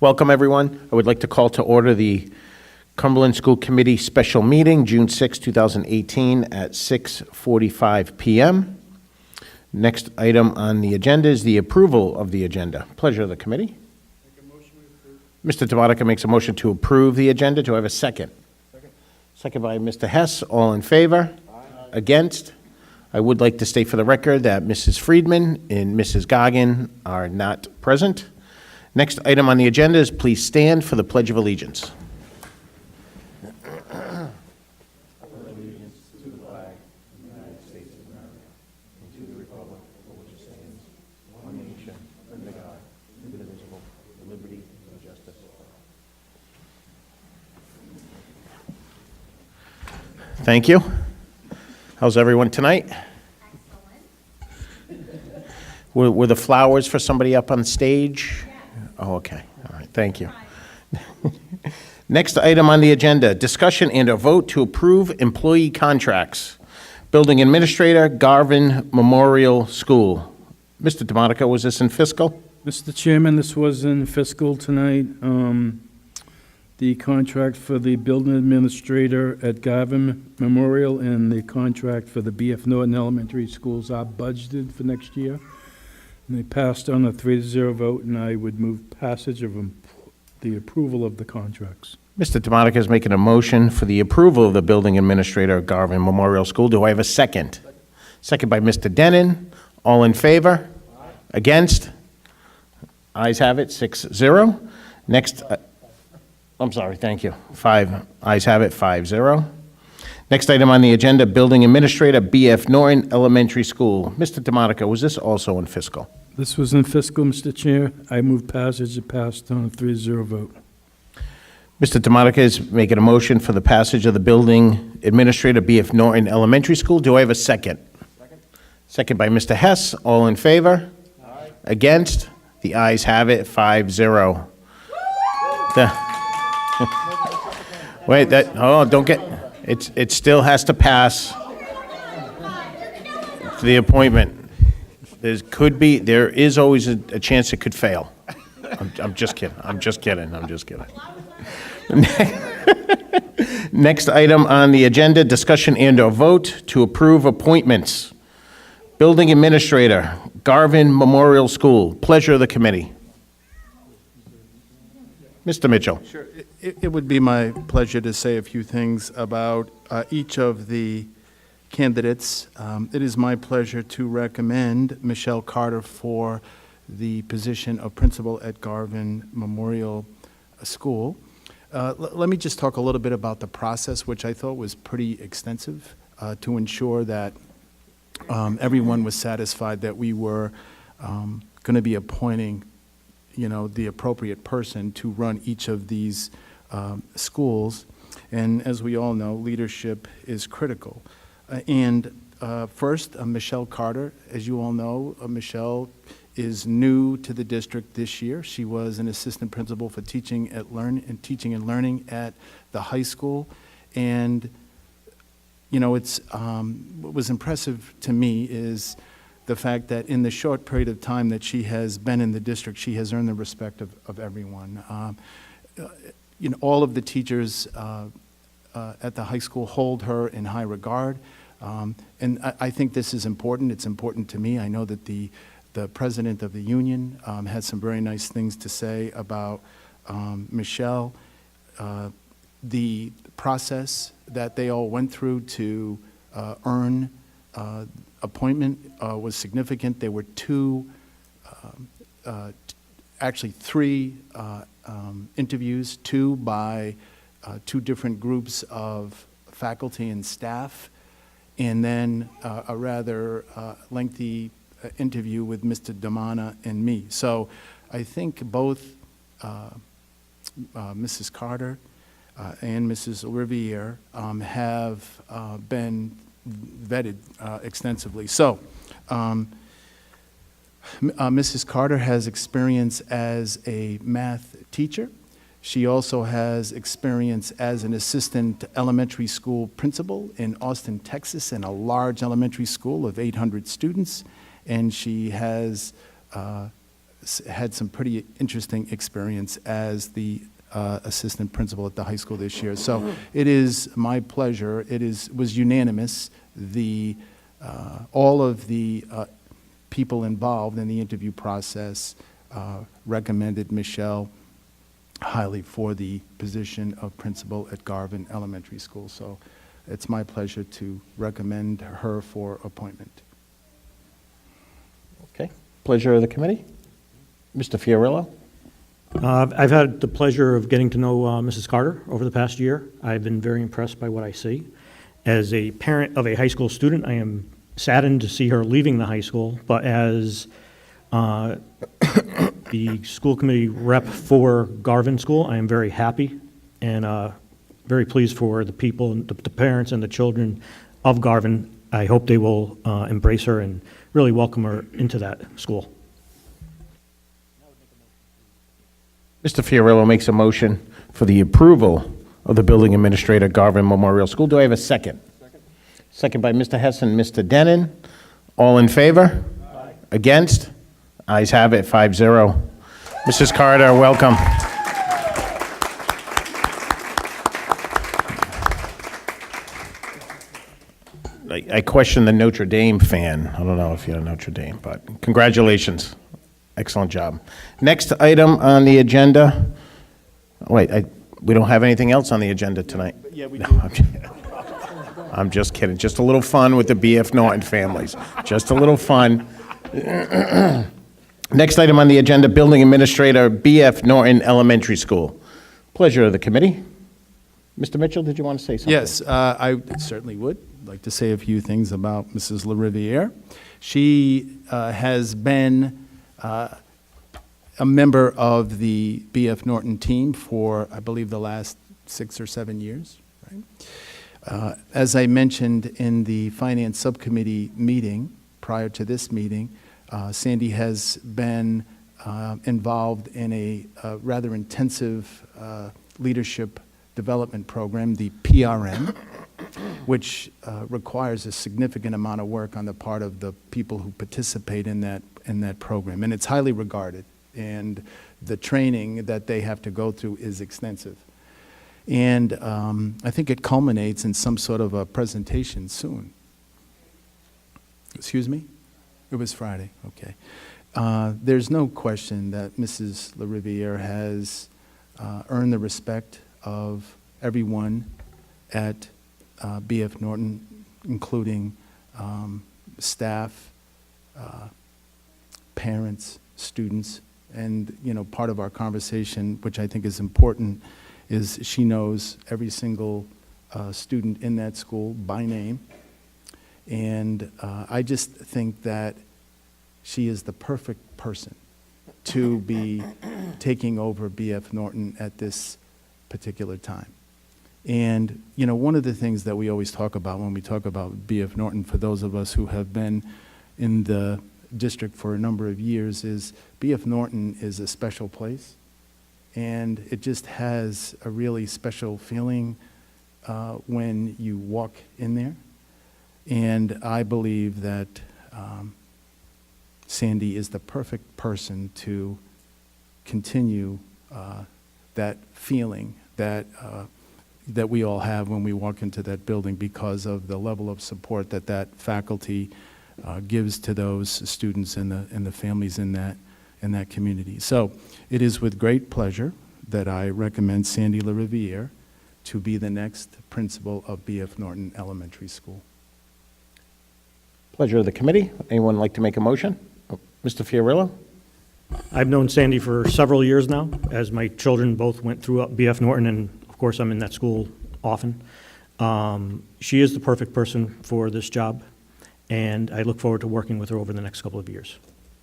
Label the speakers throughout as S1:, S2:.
S1: Welcome, everyone. I would like to call to order the Cumberland School Committee special meeting, June 6, 2018, at 6:45 p.m. Next item on the agenda is the approval of the agenda. Pleasure of the committee.
S2: Make a motion to approve.
S1: Mr. Tabataca makes a motion to approve the agenda. Do I have a second? Second by Mr. Hess. All in favor?
S2: Aye.
S1: Against? I would like to state for the record that Mrs. Friedman and Mrs. Goggin are not present. Next item on the agenda is please stand for the Pledge of Allegiance. Allegiance to the flag of the United States of America and to the republic for which it stands, one nation, under God, indivisible, with liberty and justice for all. Thank you. How's everyone tonight? Were the flowers for somebody up on stage? Yes. Oh, okay. All right. Thank you. Next item on the agenda, discussion and a vote to approve employee contracts. Building Administrator, Garvin Memorial School. Mr. DeMonica, was this in fiscal?
S2: Mr. Chairman, this was in fiscal tonight. The contract for the building administrator at Garvin Memorial and the contract for the B.F. Norton Elementary Schools are budgeted for next year. And they passed on a 3-0 vote, and I would move passage of the approval of the contracts.
S1: Mr. DeMonica is making a motion for the approval of the building administrator at Garvin Memorial School. Do I have a second? Second by Mr. Denon. All in favor? Aye. Against? Ayes have it, 6-0. Next, I'm sorry, thank you. Ayes have it, 5-0. Next item on the agenda, building administrator, B.F. Norton Elementary School. Mr. DeMonica, was this also in fiscal?
S2: This was in fiscal, Mr. Chair. I move passage. It passed on a 3-0 vote.
S1: Mr. DeMonica is making a motion for the passage of the building administrator, B.F. Norton Elementary School. Do I have a second? Second. Second by Mr. Hess. All in favor? Aye. Against? The ayes have it, 5-0. Wait, don't get... It still has to pass the appointment. There is always a chance it could fail. I'm just kidding. Next item on the agenda, discussion and or vote to approve appointments. Building Administrator, Garvin Memorial School. Pleasure of the committee. Mr. Mitchell.
S3: Sure. It would be my pleasure to say a few things about each of the candidates. It is my pleasure to recommend Michelle Carter for the position of principal at Garvin Memorial School. Let me just talk a little bit about the process, which I thought was pretty extensive, to ensure that everyone was satisfied that we were going to be appointing the appropriate person to run each of these schools. And as we all know, leadership is critical. First, Michelle Carter. As you all know, Michelle is new to the district this year. She was an assistant principal for teaching and learning at the high school. And, what was impressive to me is the fact that in the short period of time that she has been in the district, she has earned the respect of everyone. All of the teachers at the high school hold her in high regard. And I think this is important. It's important to me. I know that the president of the union had some very nice things to say about Michelle. The process that they all went through to earn appointment was significant. There were actually three interviews, two by two different groups of faculty and staff, and then a rather lengthy interview with Mr. Damana and me. So I think both Mrs. Carter and Mrs. Olivier have been vetted extensively. So Mrs. Carter has experience as a math teacher. She also has experience as an assistant elementary school principal in Austin, Texas, in a large elementary school of 800 students. And she has had some pretty interesting experience as the assistant principal at the high school this year. So it is my pleasure. Was unanimous. All of the people involved in the interview process recommended Michelle highly for the position of principal at Garvin Elementary School. So it's my pleasure to recommend her for appointment.
S1: Okay. Pleasure of the committee. Mr. Fiorillo?
S4: I've had the pleasure of getting to know Mrs. Carter over the past year. I've been very impressed by what I see. As a parent of a high school student, I am saddened to see her leaving the high school, but as the school committee rep for Garvin School, I am very happy and very pleased for the people, the parents and the children of Garvin. I hope they will embrace her and really welcome her into that school.
S1: Mr. Fiorillo makes a motion for the approval of the building administrator, Garvin Memorial School. Do I have a second? Second by Mr. Hess and Mr. Denon. All in favor? Aye. Against? Ayes have it, 5-0. Mrs. Carter, welcome. I question the Notre Dame fan. I don't know if you're a Notre Dame, but congratulations. Excellent job. Next item on the agenda. Wait, we don't have anything else on the agenda tonight?
S3: Yeah, we do.
S1: No, I'm just kidding. Just a little fun with the B.F. Norton families. Just a little fun. Next item on the agenda, Building Administrator, B.F. Norton Elementary School. Pleasure of the committee. Mr. Mitchell, did you want to say something?
S3: Yes, I certainly would like to say a few things about Mrs. LaRiviere. She has been a member of the B.F. Norton team for, I believe, the last 6 or 7 years. Right? As I mentioned in the Finance Subcommittee meeting, prior to this meeting, Sandy has been involved in a rather intensive leadership development program, the PRM, which requires a significant amount of work on the part of the people who participate in that program. And it's highly regarded, and the training that they have to go through is extensive. And I think it culminates in some sort of a presentation soon. Excuse me? It was Friday, okay. There's no question that Mrs. LaRiviere has earned the respect of everyone at B.F. Norton, including staff, parents, students, and, you know, part of our conversation, which I think is important, is she knows every single student in that school by name. And I just think that she is the perfect person to be taking over B.F. Norton at this particular time. And, you know, one of the things that we always talk about when we talk about B.F. Norton, for those of us who have been in the district for a number of years, is B.F. Norton is a special place. And it just has a really special feeling when you walk in there. And I believe that Sandy is the perfect person to continue that feeling that we all have when we walk into that building, because of the level of support that faculty gives to those students and the families in that community. So it is with great pleasure that I recommend Sandy LaRiviere to be the next principal of B.F. Norton Elementary School.
S1: Pleasure of the committee. Anyone like to make a motion? Oh, Mr. Fiorillo?
S4: I've known Sandy for several years now, as my children both went through B.F. Norton, and of course I'm in that school often. She is the perfect person for this job, and I look forward to working with her over the next couple of years,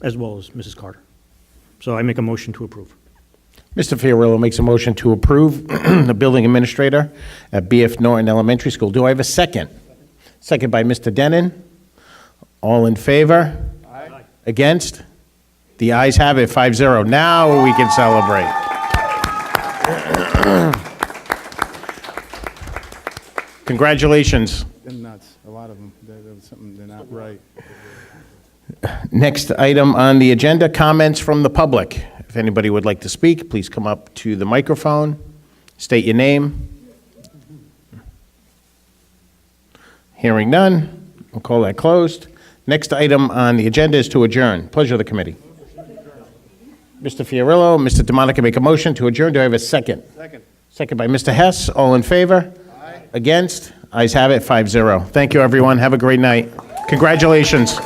S4: as well as Mrs. Carter. So I make a motion to approve.
S1: Mr. Fiorillo makes a motion to approve the building administrator at B.F. Norton Elementary School. Do I have a second? Second by Mr. Denon. All in favor? Aye. Against? The ayes have it, 5-0. Now we can celebrate. Congratulations.
S3: They're nuts, a lot of them. There was something, they're not right.
S1: Next item on the agenda, comments from the public. If anybody would like to speak, please come up to the microphone, state your name. Hearing none, we'll call that closed. Next item on the agenda is to adjourn. Pleasure of the committee. Mr. Fiorillo, Mr. DeMonica make a motion to adjourn. Do I have a second?
S3: Second.
S1: Second by Mr. Hess. All in favor? Aye. Against? Ayes have it, 5-0. Thank you, everyone. Have a great night. Congratulations.